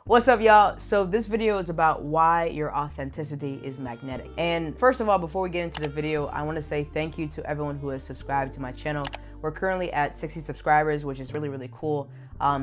What's up, y'all? So this video is about why your authenticity is magnetic. And first of all, before we get into the video, I want to say thank you to everyone who has subscribed to my channel. We're currently at 60 subscribers, which is really cool.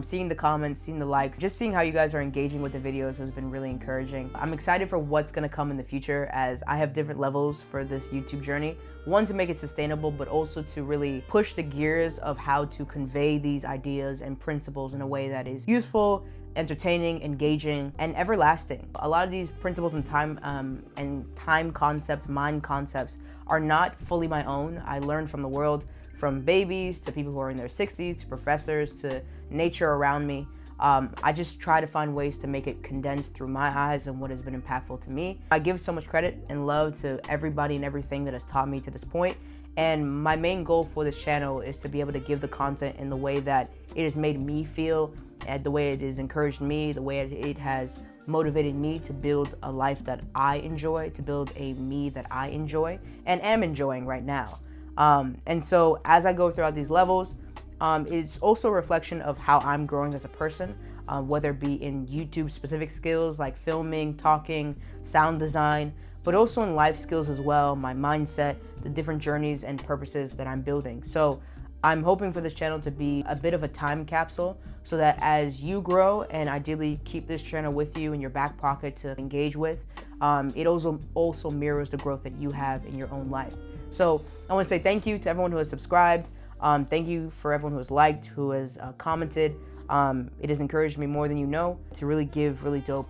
Seeing the comments, seeing the likes, just seeing how you guys are engaging with the videos has been really encouraging. I'm excited for what's gonna come in the future, as I have different levels for this YouTube journey. One, to make it sustainable, but also to really push the gears of how to convey these ideas and principles in a way that is useful, entertaining, engaging, and everlasting. A lot of these principles and time concepts, mind concepts, are not fully my own. I learned from the world, from babies to people who are in their 60s, to professors, to nature around me. I just try to find ways to make it condensed through my eyes and what has been impactful to me. I give so much credit and love to everybody and everything that has taught me to this point. And my main goal for this channel is to be able to give the content in the way that it has made me feel, and the way it has encouraged me, the way it has motivated me to build a life that I enjoy, to build a me that I enjoy and am enjoying right now. And so as I go throughout these levels, it's also a reflection of how I'm growing as a person, whether it be in YouTube specific skills like filming, talking, sound design, but also in life skills as well, my mindset, the different journeys and purposes that I'm building. So I'm hoping for this channel to be a bit of a time capsule, so that as you grow and ideally keep this channel with you in your back pocket to engage with, it also mirrors the growth that you have in your own life. So I want to say thank you to everyone who has subscribed. Thank you for everyone who has liked, who has commented. It has encouraged me more than you know to really give really dope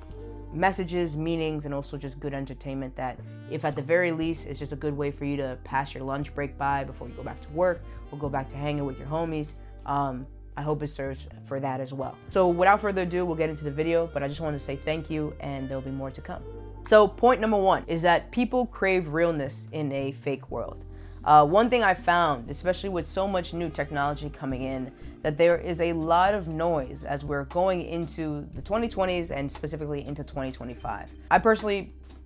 messages, meanings, and also just good entertainment that, if at the very least, it's just a good way for you to pass your lunch break by before you go back to work or go back to hanging with your homies. I hope it serves for that as well. So without further ado, we'll get into the video, but I just want to say thank you, and there'll be more to come. So point number one is that people crave realness in a fake world. One thing I found, especially with so much new technology coming in, that there is a lot of noise as we're going into the 2020s and specifically into 2025.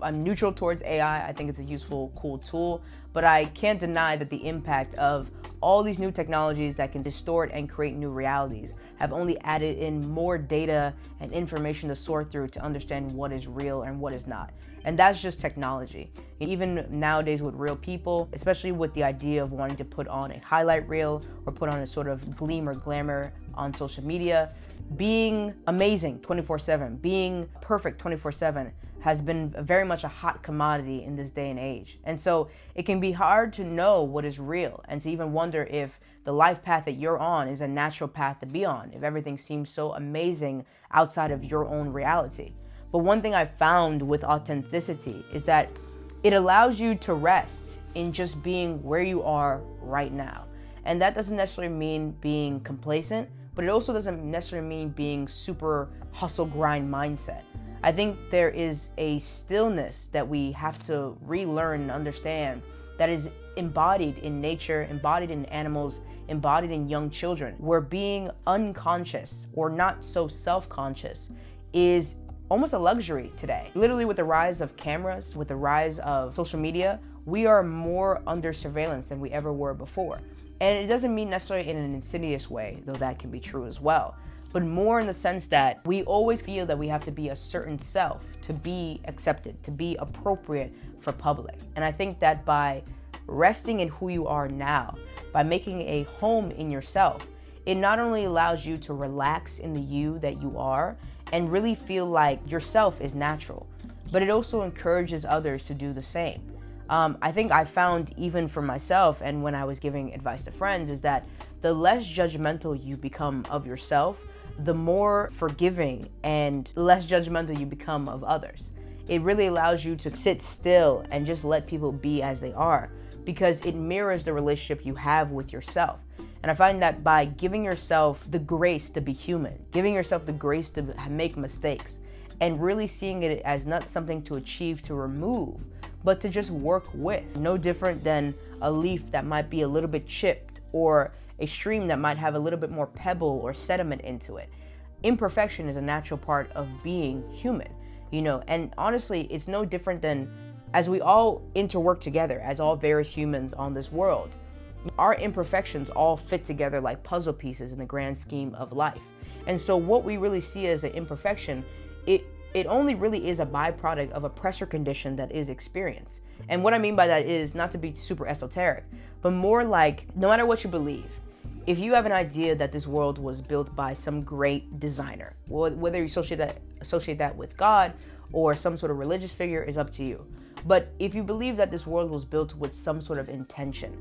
I'm neutral towards AI. I think it's a useful, cool tool, but I can't deny that the impact of all these new technologies that can distort and create new realities have only added in more data and information to sort through to understand what is real and what is not. And that's just technology. Even nowadays with real people, especially with the idea of wanting to put on a highlight reel or put on a sort of gleam or glamour on social media, being amazing 24/7, being perfect 24/7 has been very much a hot commodity in this day and age. And so it can be hard to know what is real and to even wonder if the life path that you're on is a natural path to be on, if everything seems so amazing outside of your own reality. But one thing I've found with authenticity is that it allows you to rest in just being where you are right now. And that doesn't necessarily mean being complacent, but it also doesn't necessarily mean being super hustle grind mindset. I think there is a stillness that we have to relearn and understand that is embodied in nature, embodied in animals, embodied in young children, where being unconscious or not so self-conscious is almost a luxury today. Literally, with the rise of cameras, with the rise of social media, we are more under surveillance than we ever were before. And it doesn't mean necessarily in an insidious way, though that can be true as well, but more in the sense that we always feel that we have to be a certain self to be accepted, to be appropriate for public. And I think that by resting in who you are now, by making a home in yourself, it not only allows you to relax in the you that you are and really feel like yourself is natural, but it also encourages others to do the same. I think I found, even for myself and when I was giving advice to friends, is that the less judgmental you become of yourself, the more forgiving and less judgmental you become of others. It really allows you to sit still and just let people be as they are, because it mirrors the relationship you have with yourself. And I find that by giving yourself the grace to be human, giving yourself the grace to make mistakes, and really seeing it as not something to achieve, to remove, but to just work with. No different than a leaf that might be a little bit chipped, or a stream that might have a little bit more pebble or sediment into it. Imperfection is a natural part of being human, and honestly, it's no different than, as we all interwork together as all various humans on this world, our imperfections all fit together like puzzle pieces in the grand scheme of life. And so what we really see as an imperfection it only really is a byproduct of a pressure condition that is experienced. And what I mean by that is not to be super esoteric, but more like, no matter what you believe, if you have an idea that this world was built by some great designer, whether you associate that with God or some sort of religious figure is up to you. But if you believe that this world was built with some sort of intention,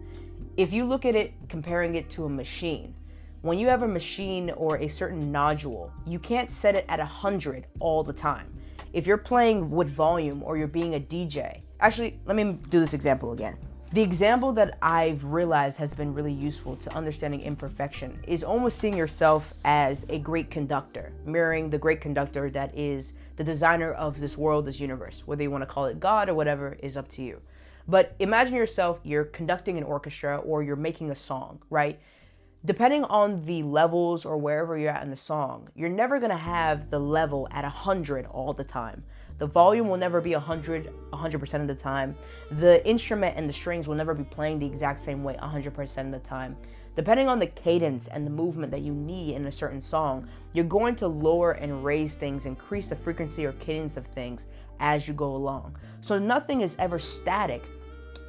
if you look at it, comparing it to a machine, when you have a machine or a certain nodule, you can't set it at 100 all the time. If you're playing with volume or you're being a DJ, actually, let me do this example again. The example that I've realized has been really useful to understanding imperfection is almost seeing yourself as a great conductor, mirroring the great conductor that is the designer of this world, this universe. Whether you want to call it God or whatever is up to you. But imagine yourself, you're conducting an orchestra or you're making a song, right? Depending on the levels or wherever you're at in the song, you're never gonna have the level at 100 all the time. The volume will never be 100% of the time. The instrument and the strings will never be playing the exact same way 100% of the time. Depending on the cadence and the movement that you need in a certain song, you're going to lower and raise things, increase the frequency or cadence of things as you go along. So nothing is ever static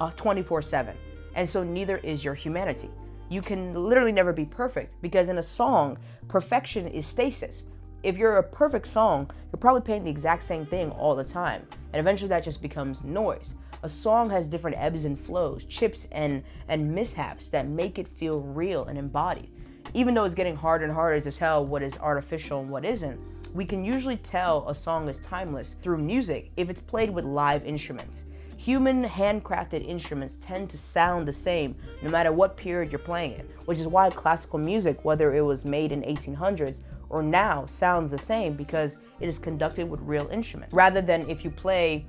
24/7, and so neither is your humanity. You can literally never be perfect, because in a song, perfection is stasis. If you're a perfect song, you're probably playing the exact same thing all the time, and eventually that just becomes noise. A song has different ebbs and flows, chips and mishaps that make it feel real and embodied. Even though it's getting harder and harder to tell what is artificial and what isn't, we can usually tell a song is timeless through music if it's played with live instruments. Human handcrafted instruments tend to sound the same no matter what period you're playing it, which is why classical music, whether it was made in 1800s or now, sounds the same, because it is conducted with real instruments. Rather than if you play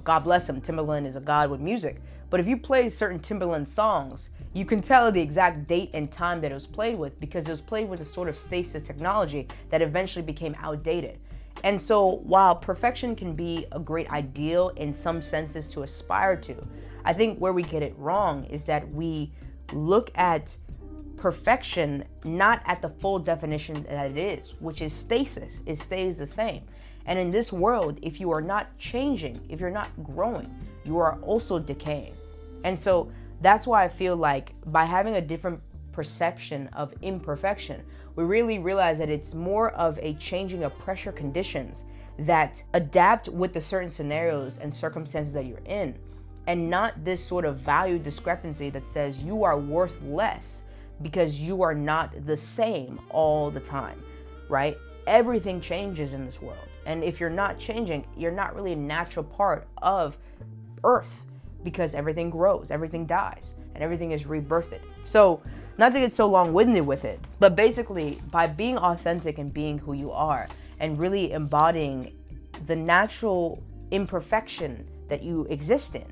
God bless him, Timbaland is a god with music, but if you play certain Timbaland songs, you can tell the exact date and time that it was played with, because it was played with a sort of stasis technology that eventually became outdated. And so while perfection can be a great ideal in some senses to aspire to, I think where we get it wrong is that we look at perfection not at the full definition that it is, which is stasis. It stays the same. And in this world, if you are not changing, if you're not growing, you are also decaying. And so that's why I feel like by having a different perception of imperfection, we really realize that it's more of a changing of pressure conditions that adapt with the certain scenarios and circumstances that you're in, and not this sort of value discrepancy that says you are worth less because you are not the same all the time, right? Everything changes in this world. And if you're not changing, you're not really a natural part of Earth, because everything grows, everything dies, and everything is rebirthed. So, not to get so long-winded with it, but basically by being authentic and being who you are and really embodying the natural imperfection that you exist in,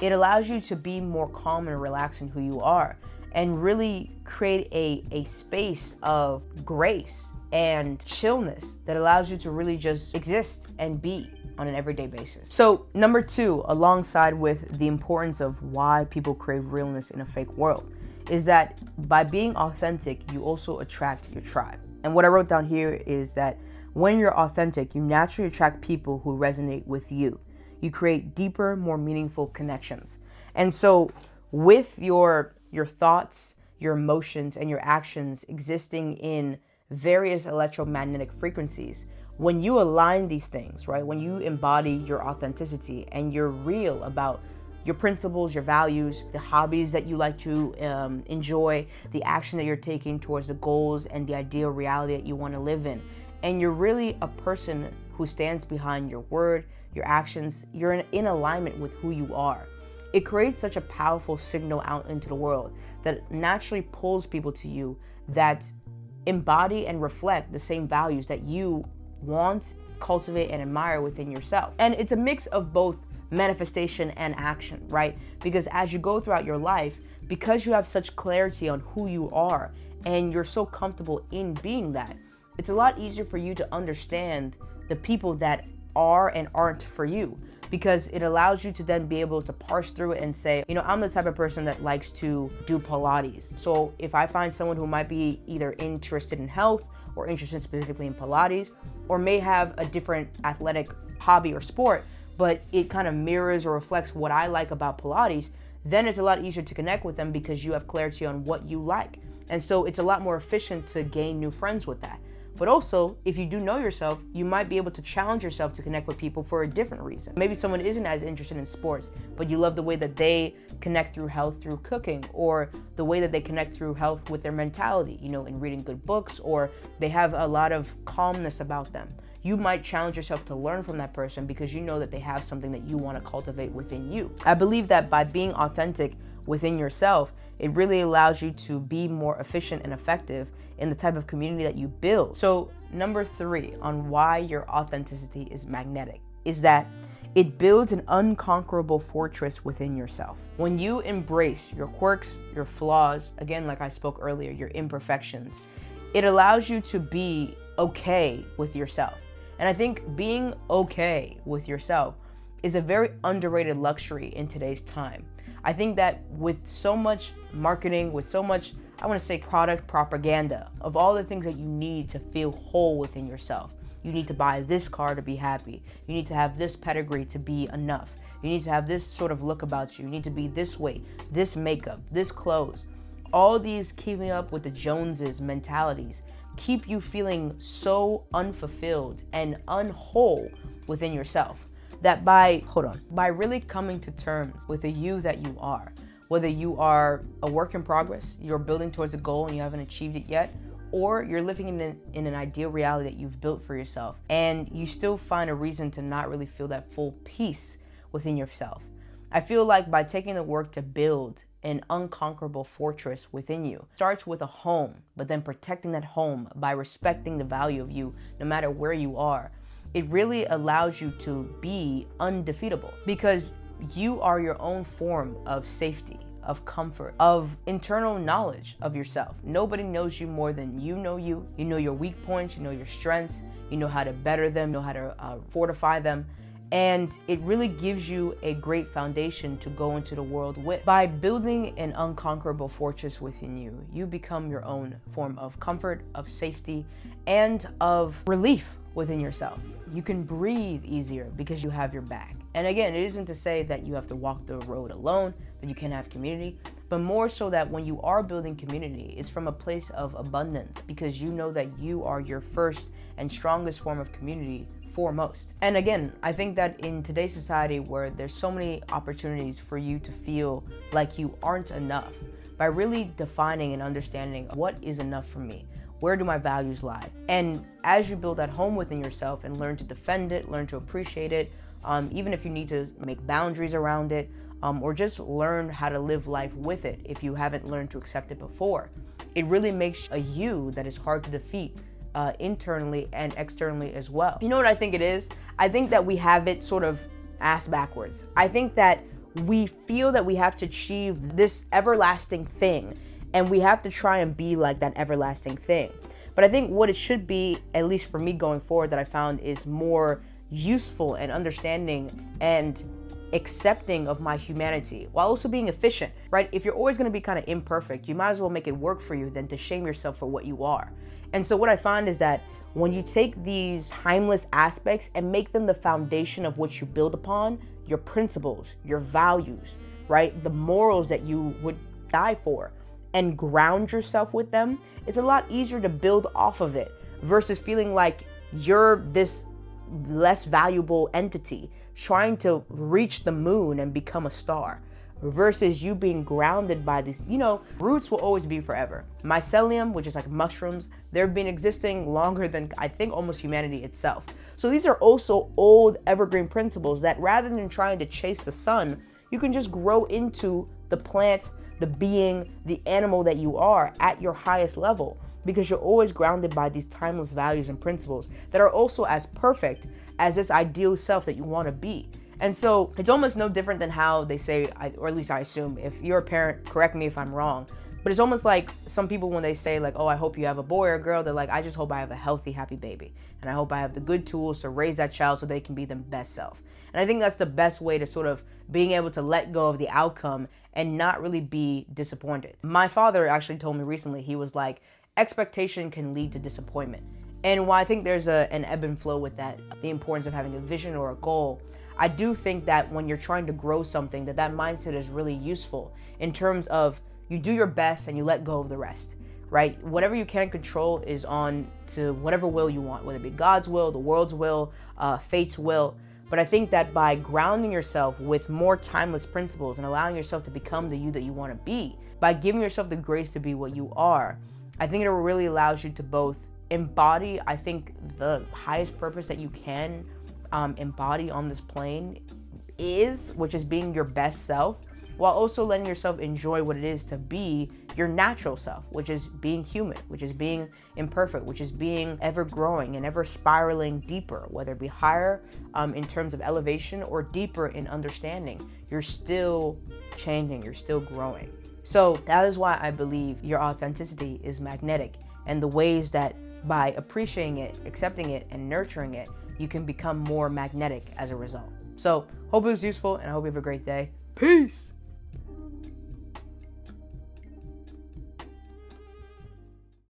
it allows you to be more calm and relaxed in who you are, and really create a space of grace and chillness that allows you to really just exist and be on an everyday basis. So number 2, alongside with the importance of why people crave realness in a fake world, is that by being authentic, you also attract your tribe. And what I wrote down here is that when you're authentic, you naturally attract people who resonate with you. You create deeper, more meaningful connections. And so with your thoughts, your emotions, and your actions existing in various electromagnetic frequencies, when you align these things, right, when you embody your authenticity and you're real about your principles, your values, the hobbies that you like to enjoy, the action that you're taking towards the goals and the ideal reality that you want to live in, and you're really a person who stands behind your word, your actions, you're in alignment with who you are. It creates such a powerful signal out into the world that naturally pulls people to you that embody and reflect the same values that you want, cultivate, and admire within yourself. And it's a mix of both manifestation and action, right? Because as you go throughout your life, because you have such clarity on who you are and you're so comfortable in being that, it's a lot easier for you to understand the people that are and aren't for you, because it allows you to then be able to parse through it and say, you know, I'm the type of person that likes to do Pilates. So if I find someone who might be either interested in health or interested specifically in Pilates, or may have a different athletic hobby or sport, but it kind of mirrors or reflects what I like about Pilates, then it's a lot easier to connect with them because you have clarity on what you like. And so it's a lot more efficient to gain new friends with that. But also, if you do know yourself, you might be able to challenge yourself to connect with people for a different reason. Maybe someone isn't as interested in sports, but you love the way that they connect through health through cooking, or the way that they connect through health with their mentality, in reading good books, or they have a lot of calmness about them. You might challenge yourself to learn from that person because you know that they have something that you want to cultivate within you. I believe that by being authentic within yourself, it really allows you to be more efficient and effective in the type of community that you build. So number 3 on why your authenticity is magnetic is that it builds an unconquerable fortress within yourself. When you embrace your quirks, your flaws, again, like I spoke earlier, your imperfections, it allows you to be okay with yourself. And I think being okay with yourself is a very underrated luxury in today's time. I think that with so much marketing, with so much, I want to say, product propaganda of all the things that you need to feel whole within yourself. You need to buy this car to be happy. You need to have this pedigree to be enough. You need to have this sort of look about you. You need to be this way, this makeup, this clothes. All these keeping up with the Joneses mentalities keep you feeling so unfulfilled and unwhole within yourself that by really coming to terms with the you that you are, whether you are a work in progress, you're building towards a goal and you haven't achieved it yet, or you're living in an ideal reality that you've built for yourself and you still find a reason to not really feel that full peace within yourself. I feel like by taking the work to build an unconquerable fortress within you, starts with a home, but then protecting that home by respecting the value of you no matter where you are, it really allows you to be undefeatable because you are your own form of safety, of comfort, of internal knowledge of yourself. Nobody knows you more than you know you. You know your weak points, you know your strengths, you know how to better them, you know how to fortify them. And it really gives you a great foundation to go into the world with. By building an unconquerable fortress within you, you become your own form of comfort, of safety, and of relief within yourself. You can breathe easier because you have your back. And again, it isn't to say that you have to walk the road alone, that you can't have community, but more so that when you are building community, it's from a place of abundance because you know that you are your first and strongest form of community foremost. And again, I think that in today's society where there's so many opportunities for you to feel like you aren't enough, by really defining and understanding what is enough for me, where do my values lie? And as you build that home within yourself and learn to defend it, learn to appreciate it, even if you need to make boundaries around it, or just learn how to live life with it if you haven't learned to accept it before, it really makes a you that is hard to defeat internally and externally as well. You know what I think it is? I think that we have it sort of ass backwards. I think that we feel that we have to achieve this everlasting thing and we have to try and be like that everlasting thing. But I think what it should be, at least for me going forward, that I found is more useful and understanding and accepting of my humanity while also being efficient, right? If you're always going to be kind of imperfect, you might as well make it work for you than to shame yourself for what you are. And so what I find is that when you take these timeless aspects and make them the foundation of what you build upon, your principles, your values, right? The morals that you would die for, and ground yourself with them, it's a lot easier to build off of it versus feeling like you're this less valuable entity trying to reach the moon and become a star, versus you being grounded by these, roots will always be forever. Mycelium, which is like mushrooms, they've been existing longer than I think almost humanity itself. So these are also old evergreen principles that rather than trying to chase the sun, you can just grow into the plant, the being, the animal that you are at your highest level, because you're always grounded by these timeless values and principles that are also as perfect as this ideal self that you want to be. And so it's almost no different than how they say, or at least I assume, if you're a parent, correct me if I'm wrong, but it's almost like some people when they say like, oh, I hope you have a boy or a girl, they're like, I just hope I have a healthy, happy baby. And I hope I have the good tools to raise that child so they can be their best self. And I think that's the best way to sort of being able to let go of the outcome and not really be disappointed. My father actually told me recently, he was like, expectation can lead to disappointment. And while I think there's an ebb and flow with that, the importance of having a vision or a goal, I do think that when you're trying to grow something, that mindset is really useful in terms of you do your best and you let go of the rest, right? Whatever you can control is on to whatever will you want, whether it be God's will, the world's will, fate's will. But I think that by grounding yourself with more timeless principles and allowing yourself to become the you that you want to be, by giving yourself the grace to be what you are, I think it really allows you to both embody, I think, the highest purpose that you can embody on this plane which is being your best self, while also letting yourself enjoy what it is to be your natural self, which is being human, which is being imperfect, which is being ever growing and ever spiraling deeper, whether it be higher in terms of elevation or deeper in understanding. You're still changing, you're still growing. So that is why I believe your authenticity is magnetic, and the ways that by appreciating it, accepting it, and nurturing it, you can become more magnetic as a result. So hope it was useful, and I hope you have a great day. Peace.